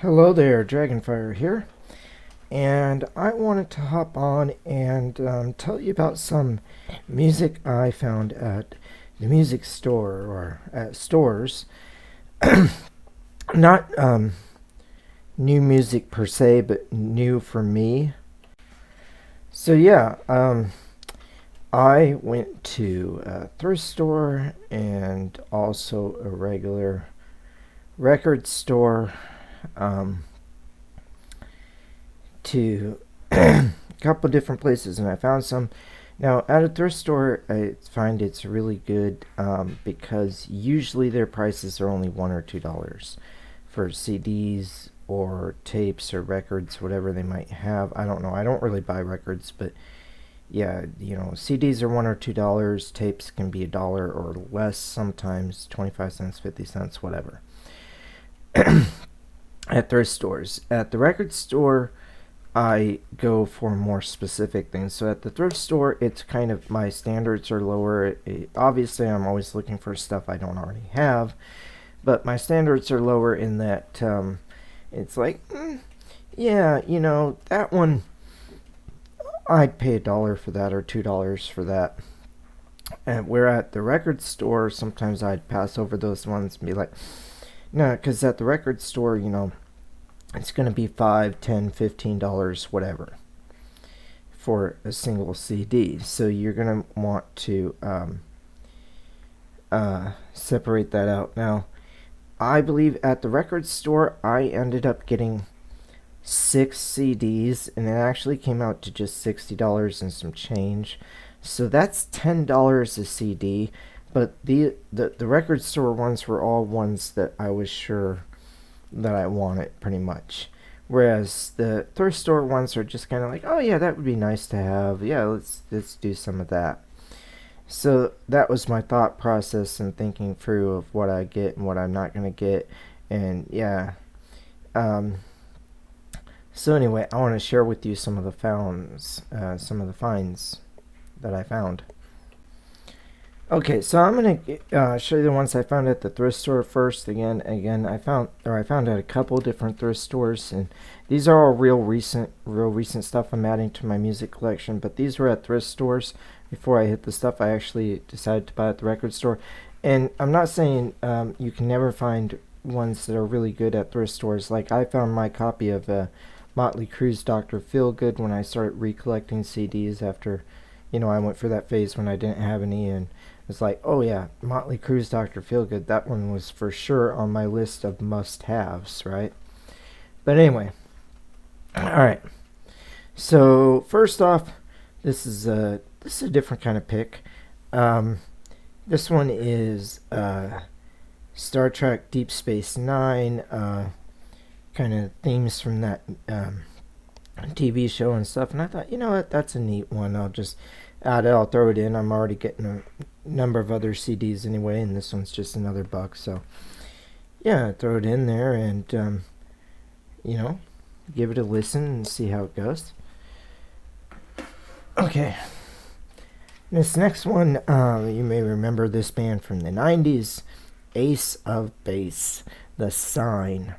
Hello there, Dragonfire here, and I wanted to hop on and tell you about some music I found at the music store or at stores. Not new music per se, but new for me. So yeah, I went to a thrift store and also a regular record store. Um, to a couple different places, and I found some. Now, at a thrift store, I find it's really good because usually their prices are only $1 or $2 for CDs or tapes or records, whatever they might have. I don't know. I don't really buy records, but yeah, CDs are $1 or $2. Tapes can be $1 or less sometimes, 25 cents, 50 cents, whatever. At thrift stores, at the record store, I go for more specific things. So at the thrift store, it's kind of my standards are lower. Obviously, I'm always looking for stuff I don't already have, but my standards are lower in that it's like, yeah, that one, I'd pay $1 for that or $2 for that. And where at the record store, sometimes I'd pass over those ones and be like, no, because at the record store, it's going to be $5, $10, $15, whatever, for a single CD. So you're going to want to separate that out. Now, I believe at the record store, I ended up getting 6 CDs, and it actually came out to just $60 and some change. So that's $10 a CD. But the record store ones were all ones that I was sure that I wanted, pretty much. Whereas the thrift store ones are just kind of like, oh yeah, that would be nice to have. Yeah, let's do some of that. So that was my thought process and thinking through of what I get and what I'm not gonna get, and yeah. Um, so anyway, I want to share with you some of the finds that I found. Okay, so I'm gonna show you the ones I found at the thrift store first. Again, I found at a couple different thrift stores, and these are all real recent stuff I'm adding to my music collection. But these were at thrift stores before I hit the stuff I actually decided to buy at the record store. And I'm not saying you can never find ones that are really good at thrift stores. Like I found my copy of Motley Crue's Dr. Feelgood when I started recollecting CDs after, I went through that phase when I didn't have any, and it's like, oh yeah, Motley Crue's Dr. Feelgood. That one was for sure on my list of must-haves, right? But anyway, all right. So first off, this is a different kind of pick. Um, this one is Star Trek Deep Space Nine, kind of themes from that TV show and stuff. And I thought, you know what, that's a neat one. I'll just add it. I'll throw it in. I'm already getting a number of other CDs anyway, and this one's just another buck. So yeah, throw it in there and you know, give it a listen and see how it goes. Okay, this next one, you may remember this band from the '90s, Ace of Base, The Sign.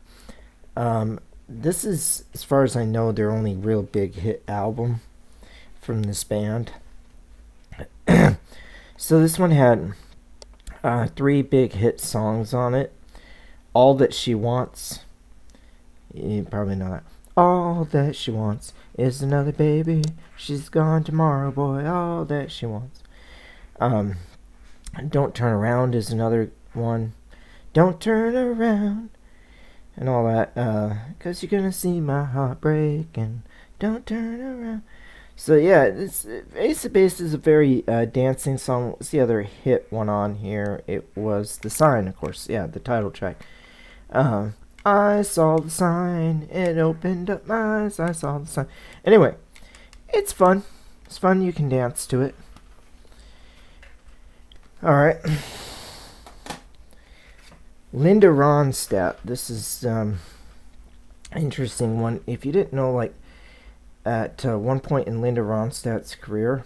This is, as far as I know, their only real big hit album from this band. So this one had 3 big hit songs on it. All That She Wants. You probably know that. All that she wants is another baby. She's gone tomorrow, boy. All that she wants. Um, Don't Turn Around is another one. Don't turn around. And all that. 'Cause you're gonna see my heart break. And don't turn around. So yeah, Ace of Base is a very dancing song. What's the other hit one on here? It was The Sign, of course. Yeah, the title track. I saw the sign. It opened up my eyes. I saw the sign. Anyway, it's fun. It's fun. You can dance to it. All right. Linda Ronstadt. This is interesting one. If you didn't know, like at one point in Linda Ronstadt's career,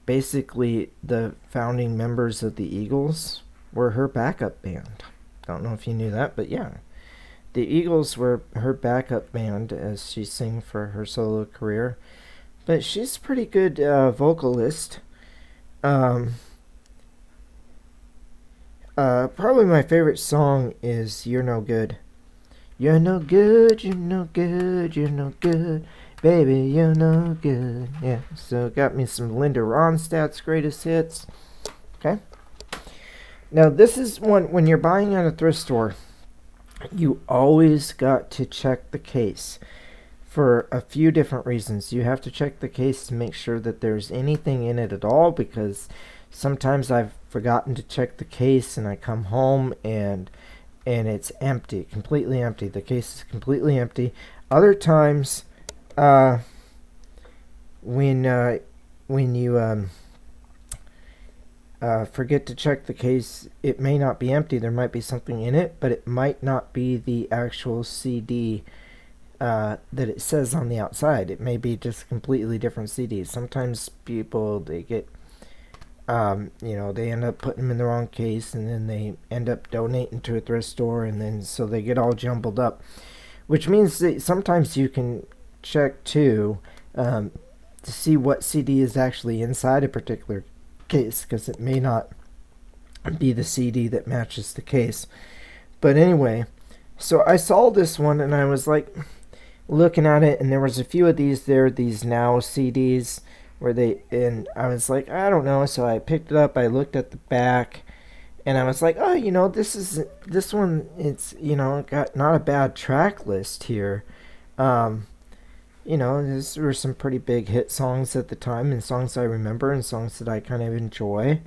basically the founding members of the Eagles were her backup band. Don't know if you knew that, but yeah, the Eagles were her backup band as she sang for her solo career, but she's a pretty good vocalist. Um, Probably my favorite song is "You're No Good." You're no good, you're no good, you're no good, baby, you're no good. Yeah, so got me some Linda Ronstadt's greatest hits. Okay. Now this is one when you're buying at a thrift store, you always got to check the case for a few different reasons. You have to check the case to make sure that there's anything in it at all, because sometimes I've forgotten to check the case and I come home and it's empty, completely empty. The case is completely empty. Other times, when you forget to check the case, it may not be empty. There might be something in it, but it might not be the actual CD that it says on the outside. It may be just a completely different CD. Sometimes people, they get they end up putting them in the wrong case, and then they end up donating to a thrift store, and then so they get all jumbled up. Which means that sometimes you can check too, to see what CD is actually inside a particular case, because it may not be the CD that matches the case. But anyway, so I saw this one and I was like looking at it, and there was a few of these there, these Now CDs, and I was like, I don't know, so I picked it up, I looked at the back, and I was like, oh, this one, it's, got not a bad track list here. These were some pretty big hit songs at the time, and songs I remember, and songs that I kind of enjoy.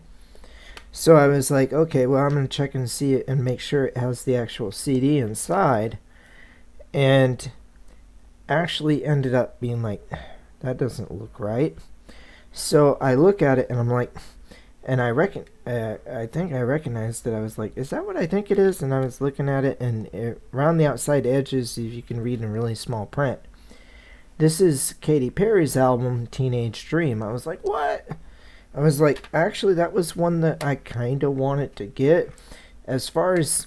So I was like, okay, well, I'm going to check and see it and make sure it has the actual CD inside. And actually ended up being like, that doesn't look right. So I look at it and I'm like, and I think I recognized that. I was like, is that what I think it is? And I was looking at it, and around the outside edges, if you can read in really small print, this is Katy Perry's album, Teenage Dream. I was like, what? I was like, actually, that was one that I kind of wanted to get. As far as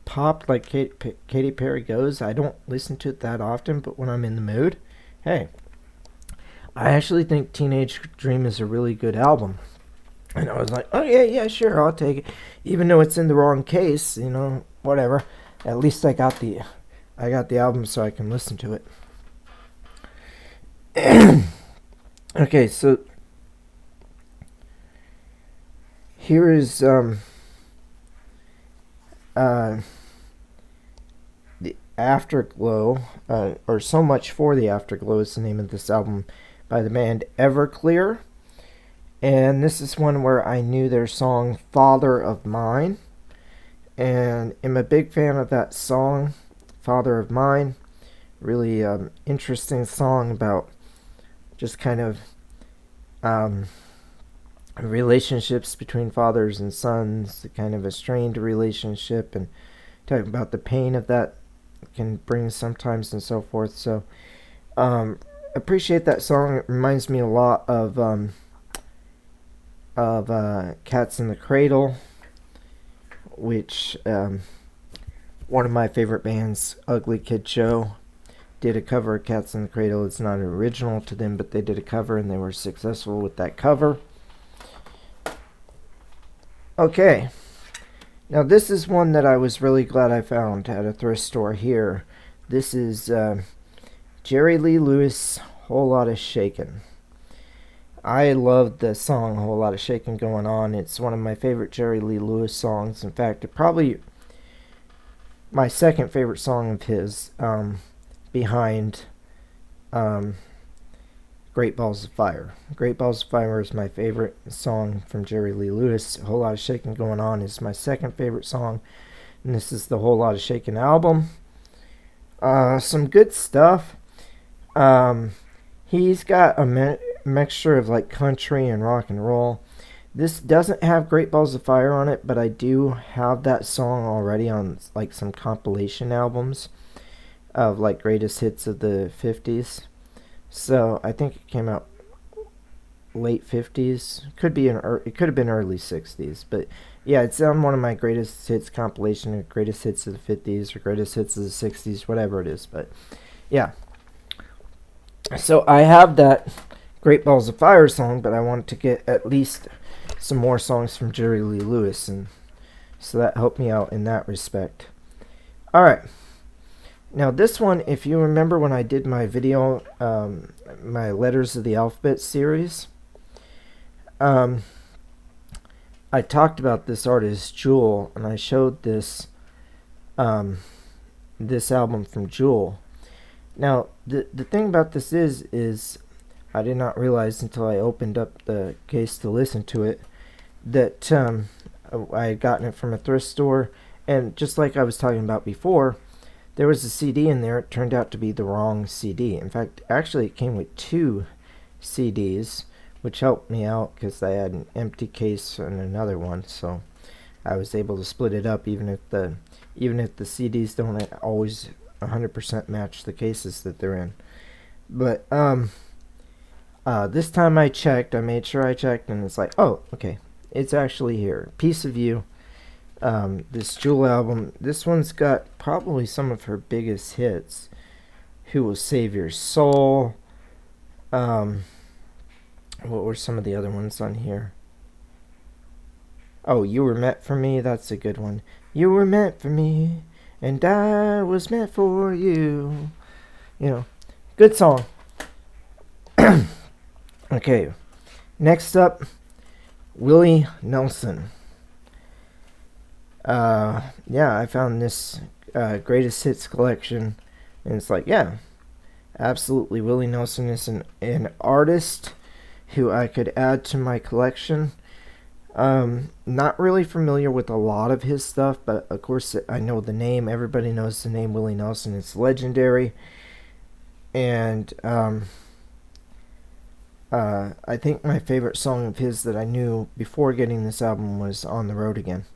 pop like Katy Perry goes, I don't listen to it that often, but when I'm in the mood, hey, I actually think Teenage Dream is a really good album. And I was like, oh yeah, sure, I'll take it. Even though it's in the wrong case, whatever. At least I got the album so I can listen to it. Okay, so here is the Afterglow, or So Much for the Afterglow is the name of this album by the band Everclear. And this is one where I knew their song Father of Mine, and I'm a big fan of that song, Father of Mine. Really interesting song about just kind of relationships between fathers and sons, kind of a strained relationship, and talking about the pain of that can bring sometimes and so forth. So appreciate that song. It reminds me a lot of Cats in the Cradle, which one of my favorite bands, Ugly Kid Joe, did a cover of Cats in the Cradle. It's not original to them, but they did a cover and they were successful with that cover. Okay, now this is one that I was really glad I found at a thrift store here. This is Jerry Lee Lewis, Whole Lotta Shakin'. I love the song Whole Lotta Shakin' Going On. It's one of my favorite Jerry Lee Lewis songs. In fact, it probably my second favorite song of his, behind Great Balls of Fire. Great Balls of Fire is my favorite song from Jerry Lee Lewis. A Whole Lotta Shakin' Going On is my second favorite song. And this is the Whole Lotta Shakin' album. Some good stuff. He's got a mixture of like country and rock and roll. This doesn't have Great Balls of Fire on it, but I do have that song already on like some compilation albums of like greatest hits of the 50s. So I think it came out late 50s. It could have been early 60s, but Yeah, it's on one of my greatest hits compilation, or greatest hits of the 50s, or greatest hits of the 60s, whatever it is. But yeah, so I have that Great Balls of Fire song, but I wanted to get at least some more songs from Jerry Lee Lewis, and so that helped me out in that respect. All right. Now this one, if you remember when I did my video, my Letters of the Alphabet series, I talked about this artist Jewel, and I showed this this album from Jewel. Now the thing about this is I did not realize until I opened up the case to listen to it that I had gotten it from a thrift store, and just like I was talking about before, there was a CD in there. It turned out to be the wrong CD. In fact, actually, it came with 2 CDs, which helped me out because I had an empty case and another one, so I was able to split it up, even if the CDs don't always 100% match the cases that they're in. But this time I checked. I made sure I checked, and it's like, oh, okay, it's actually here. Piece of You. This Jewel album, this one's got probably some of her biggest hits. Who Will Save Your Soul? What were some of the other ones on here? Oh, You Were Meant for Me, that's a good one. You were meant for me, and I was meant for you. You know, good song. Okay, next up, Willie Nelson. Yeah, I found this greatest hits collection, and it's like, yeah, absolutely, Willie Nelson is an artist who I could add to my collection. Not really familiar with a lot of his stuff, but of course I know the name. Everybody knows the name Willie Nelson. It's legendary, and I think my favorite song of his that I knew before getting this album was On the Road Again.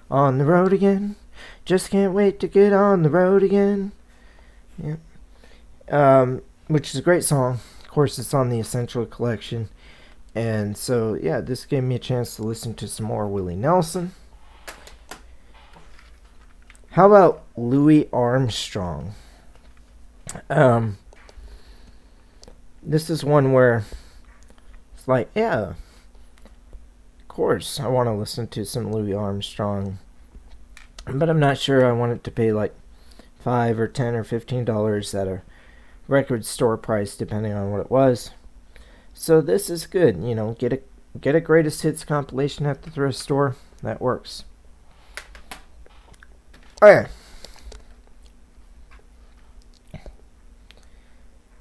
On the road again, just can't wait to get on the road again. Yeah. Which is a great song. Of course, it's on the Essential Collection. And so, yeah, this gave me a chance to listen to some more Willie Nelson. How about Louis Armstrong? This is one where it's like, yeah, of course, I want to listen to some Louis Armstrong, but I'm not sure I wanted to pay like $5 or $10 or $15 at a record store price, depending on what it was. So this is good, you know, get a greatest hits compilation at the thrift store. That works. Okay.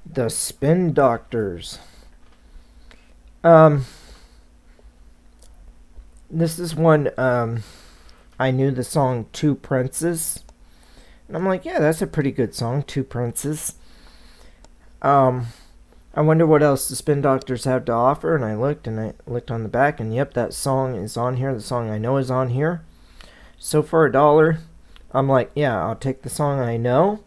The Spin Doctors. This is one, I knew the song Two Princes. And I'm like, yeah, that's a pretty good song, Two Princes. I wonder what else the Spin Doctors have to offer, and I looked on the back, and yep, that song is on here. The song I know is on here. So for $1, I'm like, yeah, I'll take the song I know,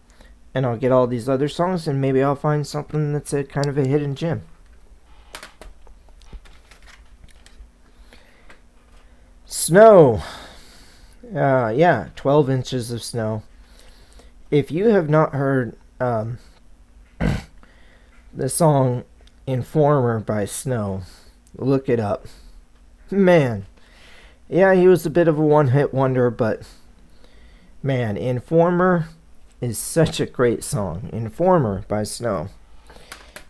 and I'll get all these other songs, and maybe I'll find something that's a kind of a hidden gem. Snow. Yeah, 12 Inches of Snow. If you have not heard the song Informer by Snow, look it up. Man, yeah, he was a bit of a one-hit wonder, but man, Informer is such a great song. Informer by Snow.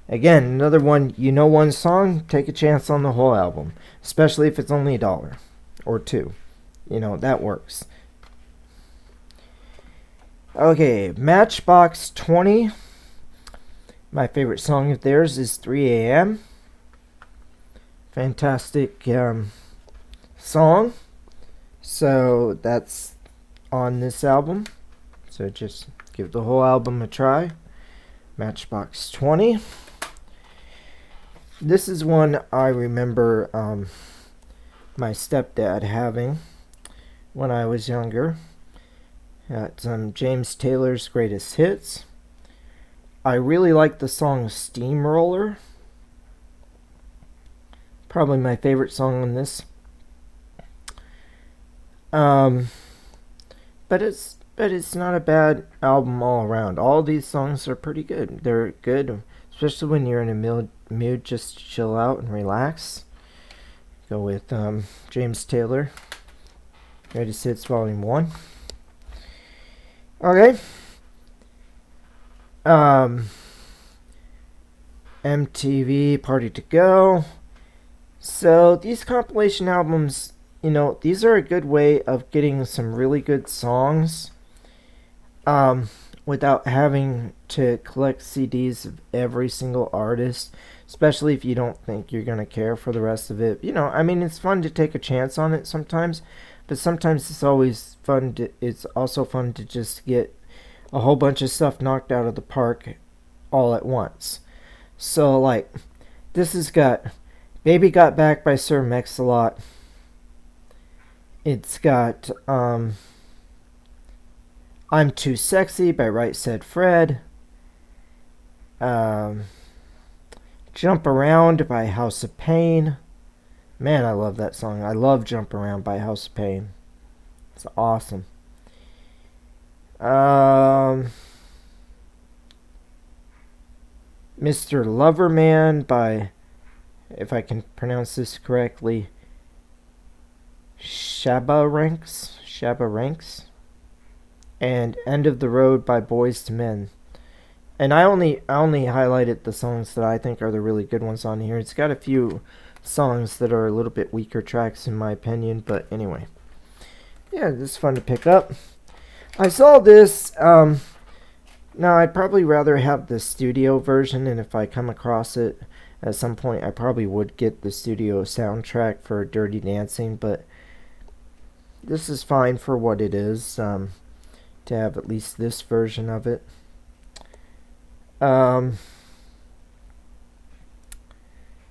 Again, another one, you know one song, take a chance on the whole album, especially if it's only $1 or $2. You know, that works. Okay, Matchbox 20. My favorite song of theirs is 3 a.m. Fantastic song. So that's on this album. So just give the whole album a try. Matchbox 20. This is one I remember my stepdad having when I was younger. It's James Taylor's Greatest Hits. I really like the song Steamroller. Probably my favorite song on this. Um, but it's not a bad album all around. All these songs are pretty good. They're good, especially when you're in a mood just to chill out and relax. Go with James Taylor, Greatest Hits Volume 1. Okay. MTV Party to Go. So these compilation albums, these are a good way of getting some really good songs um, without having to collect CDs of every single artist, especially if you don't think you're going to care for the rest of it. I mean, it's fun to take a chance on it sometimes, but sometimes it's also fun to just get a whole bunch of stuff knocked out of the park all at once. So, like, this has got Baby Got Back by Sir Mix-a-Lot. It's got I'm Too Sexy by Right Said Fred. Um, Jump Around by House of Pain. Man, I love that song. I love Jump Around by House of Pain. It's awesome. Mr. Loverman by, if I can pronounce this correctly, Shabba Ranks, and End of the Road by Boys to Men. And I only highlighted the songs that I think are the really good ones on here. It's got a few songs that are a little bit weaker tracks in my opinion, but anyway. Yeah, this is fun to pick up. I saw this, now I'd probably rather have the studio version, and if I come across it at some point, I probably would get the studio soundtrack for Dirty Dancing, but this is fine for what it is, to have at least this version of it.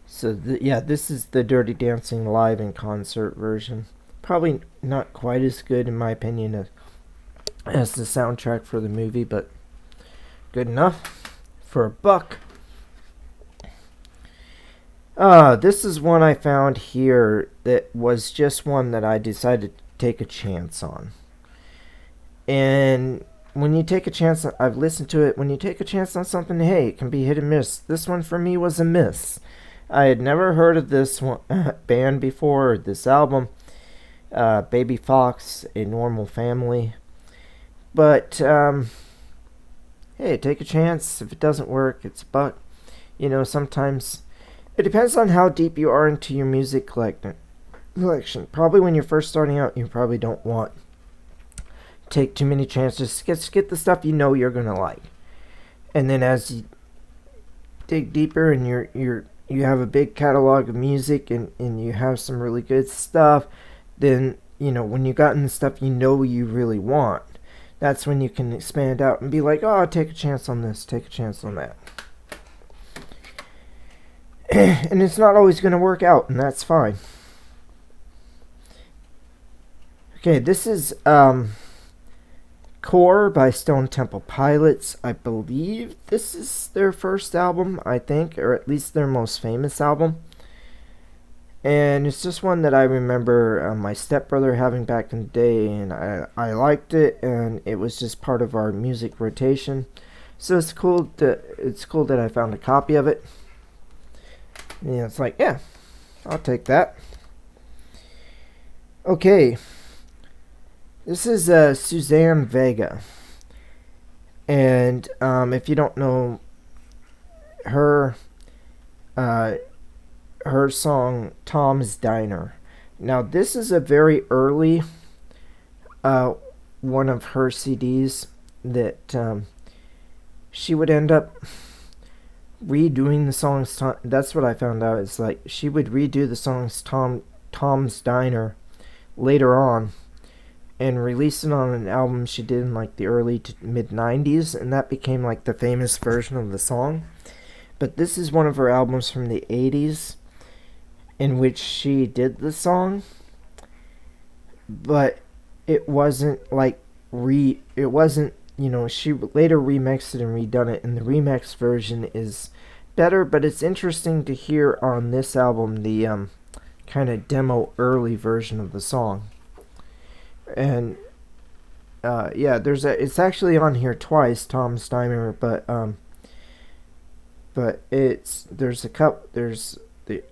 This is the Dirty Dancing live in concert version. Probably not quite as good in my opinion as the soundtrack for the movie, but good enough for a buck. This is one I found here that was just one that I decided to take a chance on. And when you take a chance, I've listened to it, when you take a chance on something, hey, it can be hit and miss. This one for me was a miss. I had never heard of this one, band before, or this album, Baby Fox, A Normal Family. But, hey, take a chance. If it doesn't work, it's a buck. Sometimes it depends on how deep you are into your music collection. Probably when you're first starting out, you probably don't want take too many chances. Just get the stuff you're going to like. And then as you dig deeper and you have a big catalog of music and you have some really good stuff, then, when you gotten the stuff you really want, that's when you can expand out and be like, oh, take a chance on this, take a chance on that. And it's not always going to work out, and that's fine. Okay, this is Core by Stone Temple Pilots. I believe this is their first album, I think, or at least their most famous album. And it's just one that I remember my stepbrother having back in the day, and I liked it, and it was just part of our music rotation. So it's cool that I found a copy of it. And it's like, yeah, I'll take that. Okay. This is Suzanne Vega. And if you don't know her, her song Tom's Diner. Now this is a very early one of her CDs that she would end up redoing the songs. That's what I found out. It's like she would redo the songs Tom's Diner later on and release it on an album she did in like the early to mid 90s, and that became like the famous version of the song. But this is one of her albums from the 80s in which she did the song, but it wasn't like it wasn't, she later remixed it and redone it, and the remix version is better, but it's interesting to hear on this album the kind of demo early version of the song. And yeah, it's actually on here twice, Tom Steimer, but there's the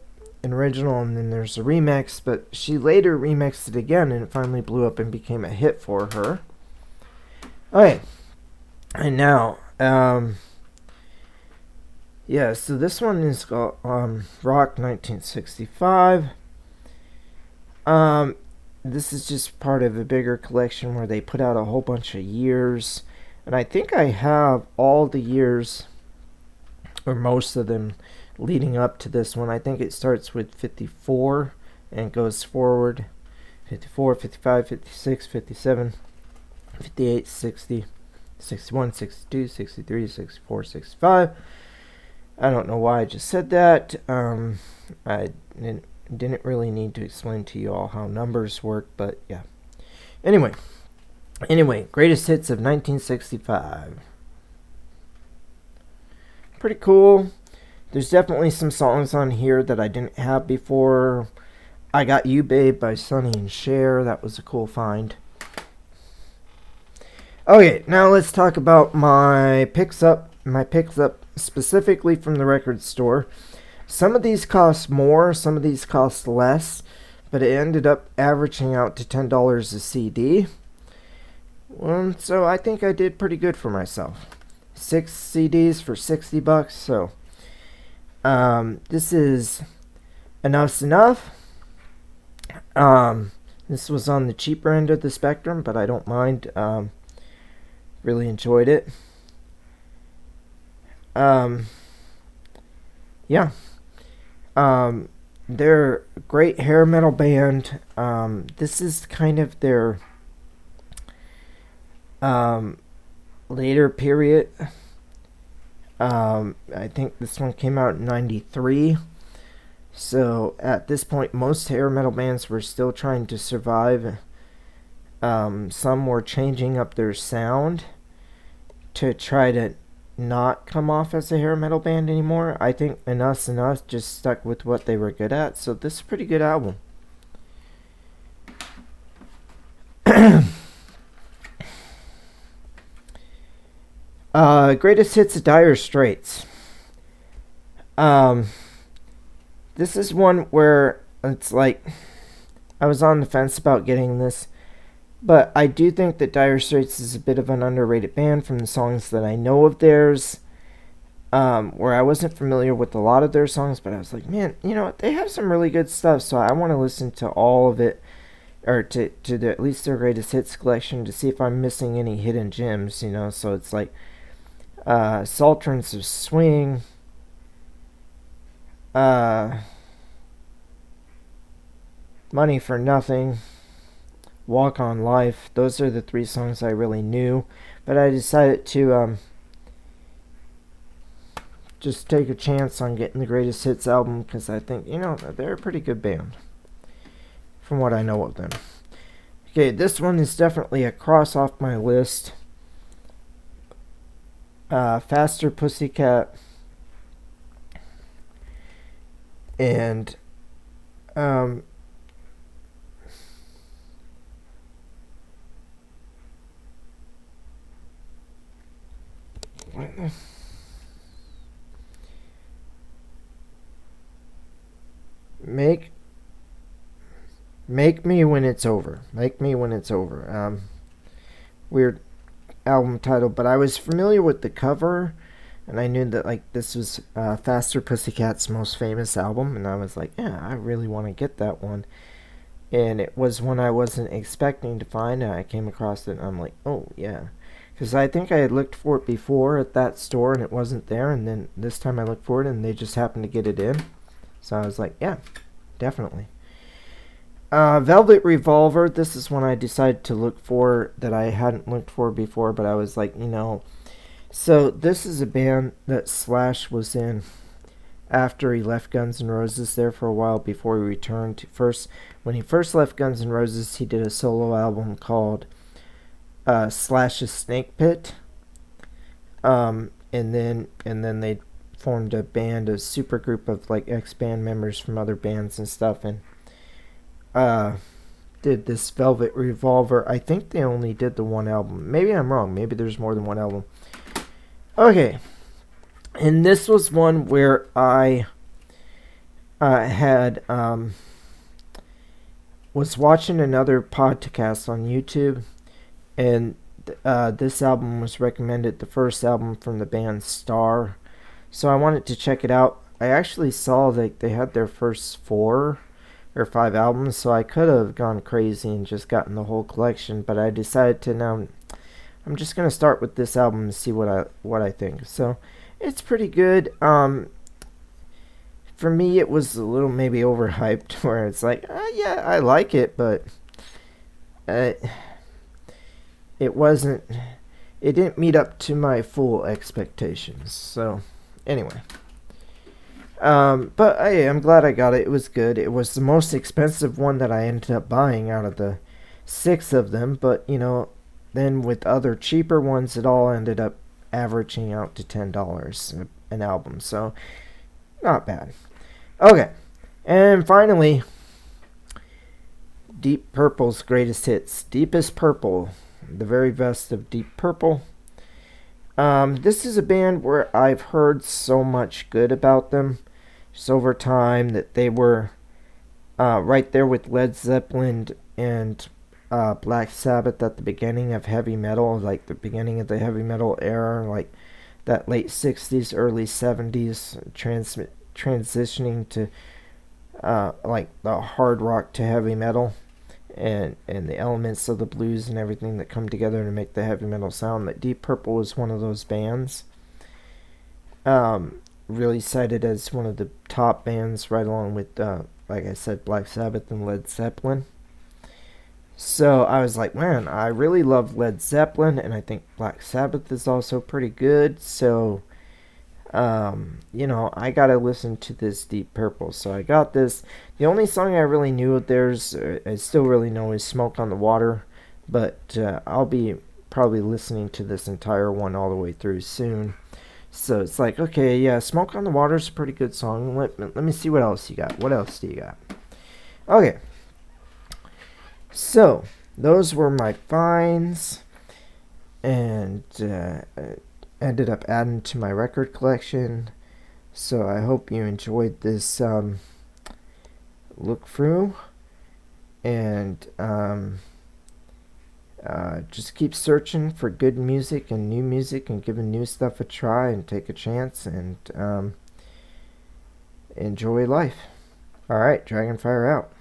original and then there's a remix, but she later remixed it again and it finally blew up and became a hit for her. Okay, and now, yeah, so this one is called Rock 1965. This is just part of a bigger collection where they put out a whole bunch of years, and I think I have all the years, or most of them, leading up to this one. I think it starts with 54 and goes forward 54, 55, 56, 57, 58, 60, 61, 62, 63, 64, 65. I don't know why I just said that. I didn't really need to explain to you all how numbers work, but yeah. Anyway, greatest hits of 1965. Pretty cool. There's definitely some songs on here that I didn't have before. I Got You Babe by Sonny and Cher. That was a cool find. Okay, now let's talk about my picks up specifically from the record store. Some of these cost more, some of these cost less, but it ended up averaging out to $10 a CD. So I think I did pretty good for myself. 6 CDs for $60, so this is Enough's Enough. This was on the cheaper end of the spectrum, but I don't mind. Really enjoyed it. Yeah. They're a great hair metal band. This is kind of their later period. I think this one came out in 93. So at this point, most hair metal bands were still trying to survive. Some were changing up their sound to try to not come off as a hair metal band anymore. I think Enough's Enough just stuck with what they were good at, so this is a pretty good album. Greatest hits of Dire Straits. This is one where it's like I was on the fence about getting this, but I do think that Dire Straits is a bit of an underrated band from the songs that I know of theirs, where I wasn't familiar with a lot of their songs, but I was like, man, you know what? They have some really good stuff, so I want to listen to all of it, or to at least their greatest hits collection to see if I'm missing any hidden gems, you know? So it's like Sultrans of Swing, Money for Nothing, Walk on Life. Those are the 3 songs I really knew, but I decided to just take a chance on getting the greatest hits album because I think, you know, they're a pretty good band from what I know of them. Okay, this one is definitely a cross off my list. Faster Pussycat and Make Me When It's Over. Make Me When It's Over. Weird album title, but I was familiar with the cover, and I knew that like this was Faster Pussycat's most famous album, and I was like, yeah, I really want to get that one. And it was one I wasn't expecting to find, and I came across it, and I'm like, oh yeah, because I think I had looked for it before at that store, and it wasn't there, and then this time I looked for it, and they just happened to get it in, so I was like, yeah, definitely. Velvet Revolver, this is one I decided to look for that I hadn't looked for before, but I was like, you know, so this is a band that Slash was in after he left Guns N' Roses there for a while before he returned to when he first left Guns N' Roses, he did a solo album called Slash's Snake Pit. And then they formed a band, a super group of like ex-band members from other bands and stuff, and did this Velvet Revolver. I think they only did the one album. Maybe I'm wrong. Maybe there's more than one album. Okay. And this was one where I had was watching another podcast on YouTube, and this album was recommended, the first album from the band Star. So I wanted to check it out. I actually saw that they had their first 4 or 5 albums, so I could have gone crazy and just gotten the whole collection, but I decided to now. I'm just gonna start with this album and see what I think. So it's pretty good. For me, it was a little maybe overhyped, where it's like, yeah, I like it, but uh, it wasn't. It didn't meet up to my full expectations. So anyway. But I'm glad I got it. It was good. It was the most expensive one that I ended up buying out of the 6 of them. But, then with other cheaper ones, it all ended up averaging out to $10 an album. So, not bad. Okay. And finally, Deep Purple's greatest hits. Deepest Purple. The very best of Deep Purple. This is a band where I've heard so much good about them just over time, that they were right there with Led Zeppelin and Black Sabbath at the beginning of heavy metal, like the beginning of the heavy metal era, like that late 60s, early 70s, transitioning to like the hard rock to heavy metal. And the elements of the blues and everything that come together to make the heavy metal sound. That Deep Purple was one of those bands. Really cited as one of the top bands, right along with, like I said, Black Sabbath and Led Zeppelin. So I was like, man, I really love Led Zeppelin, and I think Black Sabbath is also pretty good. So, I gotta listen to this Deep Purple. So I got this. The only song I really knew of theirs, I still really know, is Smoke on the Water. But I'll be probably listening to this entire one all the way through soon. So it's like, okay, yeah, Smoke on the Water is a pretty good song. Let me see what else you got. What else do you got? Okay. So, those were my finds. And ended up adding to my record collection. So I hope you enjoyed this look through, and just keep searching for good music and new music, and giving new stuff a try, and take a chance, and enjoy life. Alright, Dragonfire out.